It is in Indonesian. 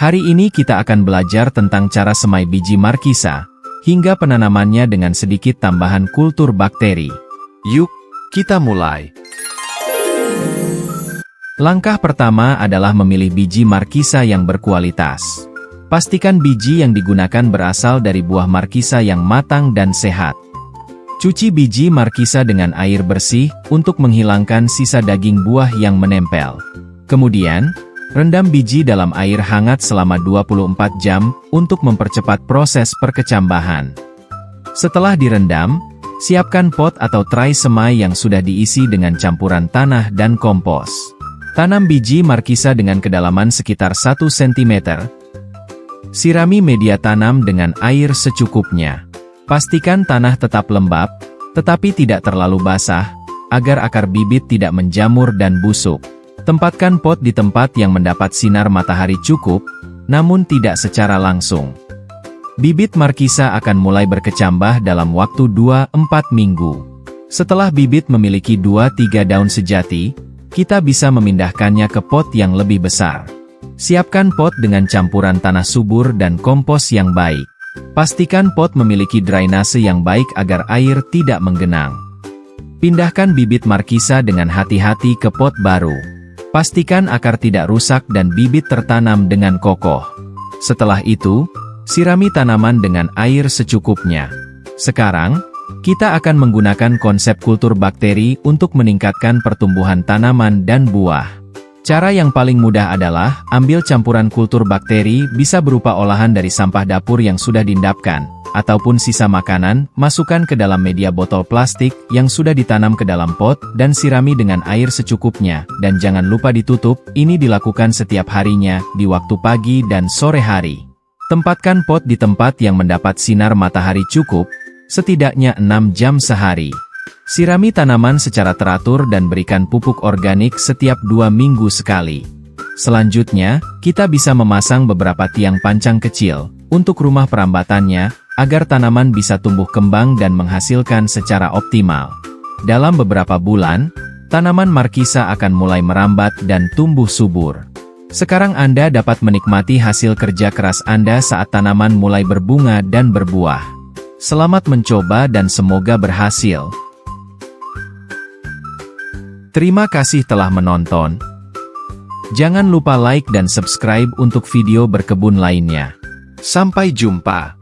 Hari ini kita akan belajar tentang cara semai biji markisa, hingga penanamannya dengan sedikit tambahan kultur bakteri. Yuk, kita mulai. Langkah pertama adalah memilih biji markisa yang berkualitas. Pastikan biji yang digunakan berasal dari buah markisa yang matang dan sehat. Cuci biji markisa dengan air bersih untuk menghilangkan sisa daging buah yang menempel. Kemudian, rendam biji dalam air hangat selama 24 jam untuk mempercepat proses perkecambahan. Setelah direndam, siapkan pot atau tray semai yang sudah diisi dengan campuran tanah dan kompos. Tanam biji markisa dengan kedalaman sekitar 1 cm. Sirami media tanam dengan air secukupnya. Pastikan tanah tetap lembab, tetapi tidak terlalu basah, agar akar bibit tidak menjamur dan busuk. Tempatkan pot di tempat yang mendapat sinar matahari cukup, namun tidak secara langsung. Bibit markisa akan mulai berkecambah dalam waktu 2-4 minggu. Setelah bibit memiliki 2-3 daun sejati, kita bisa memindahkannya ke pot yang lebih besar. Siapkan pot dengan campuran tanah subur dan kompos yang baik. Pastikan pot memiliki drainase yang baik agar air tidak menggenang. Pindahkan bibit markisa dengan hati-hati ke pot baru. Pastikan akar tidak rusak dan bibit tertanam dengan kokoh. Setelah itu, sirami tanaman dengan air secukupnya. Sekarang, kita akan menggunakan konsep kultur bakteri untuk meningkatkan pertumbuhan tanaman dan buah. Cara yang paling mudah adalah, ambil campuran kultur bakteri bisa berupa olahan dari sampah dapur yang sudah diendapkan, ataupun sisa makanan, masukkan ke dalam media botol plastik yang sudah ditanam ke dalam pot, dan sirami dengan air secukupnya, dan jangan lupa ditutup. Ini dilakukan setiap harinya, di waktu pagi dan sore hari. Tempatkan pot di tempat yang mendapat sinar matahari cukup, setidaknya 6 jam sehari. Sirami tanaman secara teratur dan berikan pupuk organik setiap 2 minggu sekali. Selanjutnya, kita bisa memasang beberapa tiang pancang kecil untuk rumah perambatannya, agar tanaman bisa tumbuh kembang dan menghasilkan secara optimal. Dalam beberapa bulan, tanaman markisa akan mulai merambat dan tumbuh subur. Sekarang Anda dapat menikmati hasil kerja keras Anda saat tanaman mulai berbunga dan berbuah. Selamat mencoba dan semoga berhasil. Terima kasih telah menonton. Jangan lupa like dan subscribe untuk video berkebun lainnya. Sampai jumpa.